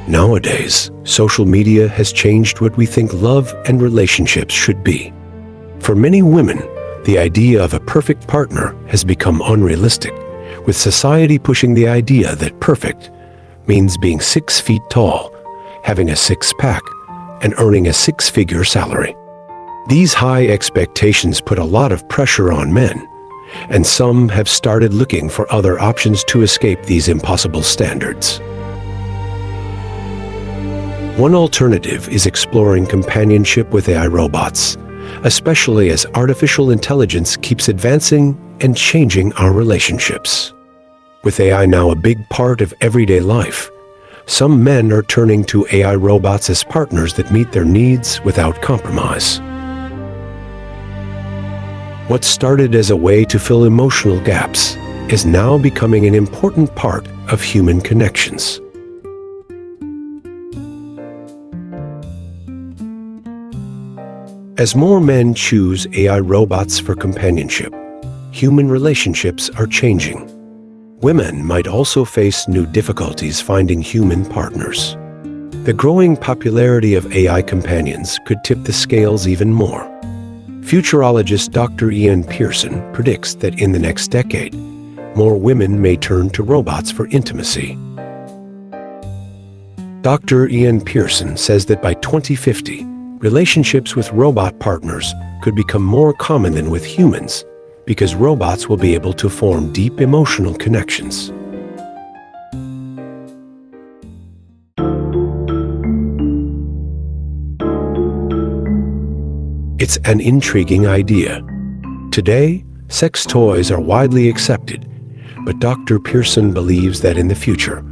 Nowadays, social media has changed what we think love and relationships should be. For many women, the idea of a perfect partner has become unrealistic, with society pushing the idea that perfect means being 6 feet tall, having a six-pack, and earning a six-figure salary. These high expectations put a lot of pressure on men, and some have started looking for other options to escape these impossible standards. One alternative is exploring companionship with AI robots, especially as artificial intelligence keeps advancing and changing our relationships. With AI now a big part of everyday life, some men are turning to AI robots as partners that meet their needs without compromise. What started as a way to fill emotional gaps is now becoming an important part of human connections. As more men choose AI robots for companionship, human relationships are changing. Women might also face new difficulties finding human partners. The growing popularity of AI companions could tip the scales even more. Futurologist Dr. Ian Pearson predicts that in the next decade, more women may turn to robots for intimacy. Dr. Ian Pearson says that by 2050, relationships with robot partners could become more common than with humans, because robots will be able to form deep emotional connections. It's an intriguing idea. Today, sex toys are widely accepted, but Dr. Pearson believes that in the future,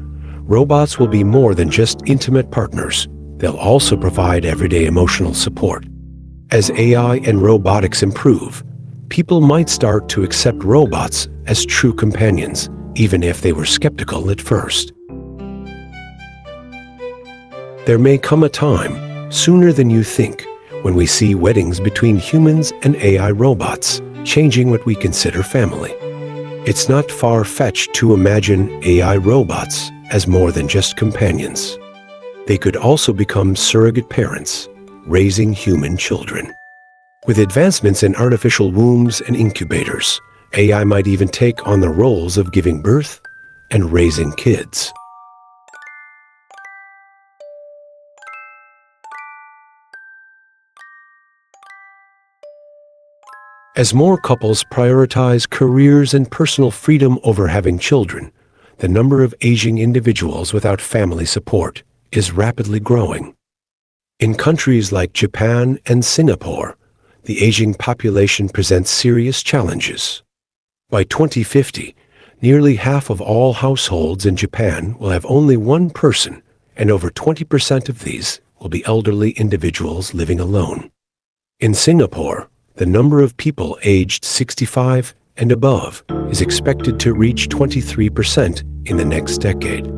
robots will be more than just intimate partners. They'll also provide everyday emotional support. As AI and robotics improve, people might start to accept robots as true companions, even if they were skeptical at first. There may come a time, sooner than you think, when we see weddings between humans and AI robots, changing what we consider family. It's not far-fetched to imagine AI robots as more than just companions. They could also become surrogate parents, raising human children. With advancements in artificial wombs and incubators, AI might even take on the roles of giving birth and raising kids. As more couples prioritize careers and personal freedom over having children, the number of aging individuals without family support is rapidly growing. In countries like Japan and Singapore, the aging population presents serious challenges. By 2050, nearly half of all households in Japan will have only one person, and over 20% of these will be elderly individuals living alone. In Singapore, the number of people aged 65 and above is expected to reach 23% in the next decade.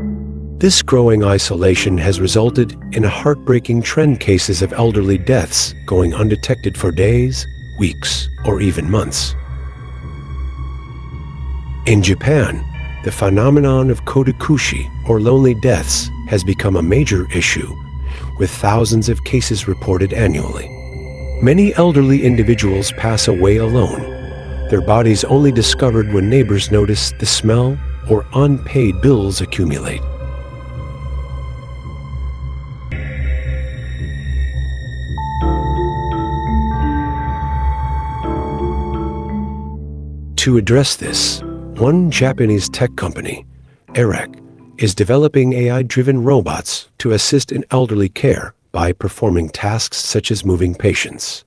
This growing isolation has resulted in a heartbreaking trend: cases of elderly deaths going undetected for days, weeks, or even months. In Japan, the phenomenon of kodakushi, or lonely deaths, has become a major issue, with thousands of cases reported annually. Many elderly individuals pass away alone, their bodies only discovered when neighbors notice the smell or unpaid bills accumulate. To address this, one Japanese tech company, EREC, is developing AI-driven robots to assist in elderly care by performing tasks such as moving patients.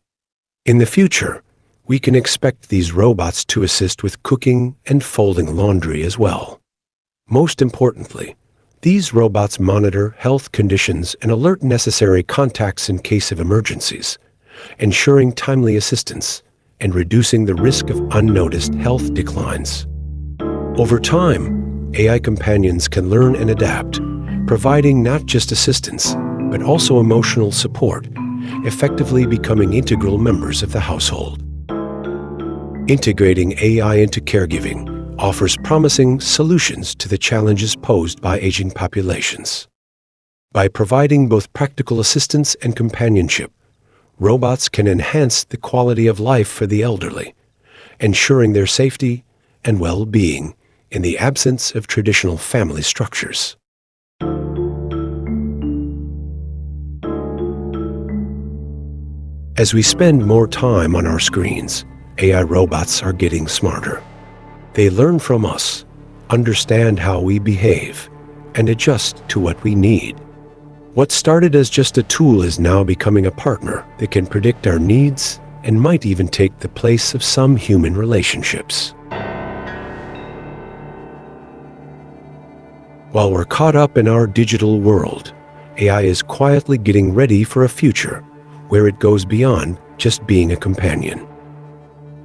In the future, we can expect these robots to assist with cooking and folding laundry as well. Most importantly, these robots monitor health conditions and alert necessary contacts in case of emergencies, ensuring timely assistance and reducing the risk of unnoticed health declines. Over time, AI companions can learn and adapt, providing not just assistance, but also emotional support, effectively becoming integral members of the household. Integrating AI into caregiving offers promising solutions to the challenges posed by aging populations. By providing both practical assistance and companionship, robots can enhance the quality of life for the elderly, ensuring their safety and well-being in the absence of traditional family structures. As we spend more time on our screens, AI robots are getting smarter. They learn from us, understand how we behave, and adjust to what we need. What started as just a tool is now becoming a partner that can predict our needs and might even take the place of some human relationships. While we're caught up in our digital world, AI is quietly getting ready for a future where it goes beyond just being a companion.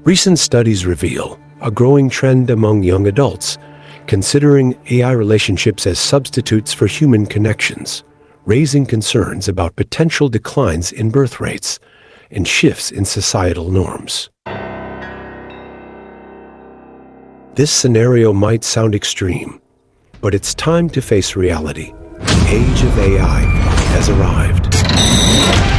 Recent studies reveal a growing trend among young adults considering AI relationships as substitutes for human connections, raising concerns about potential declines in birth rates and shifts in societal norms. This scenario might sound extreme, but it's time to face reality. The age of AI has arrived.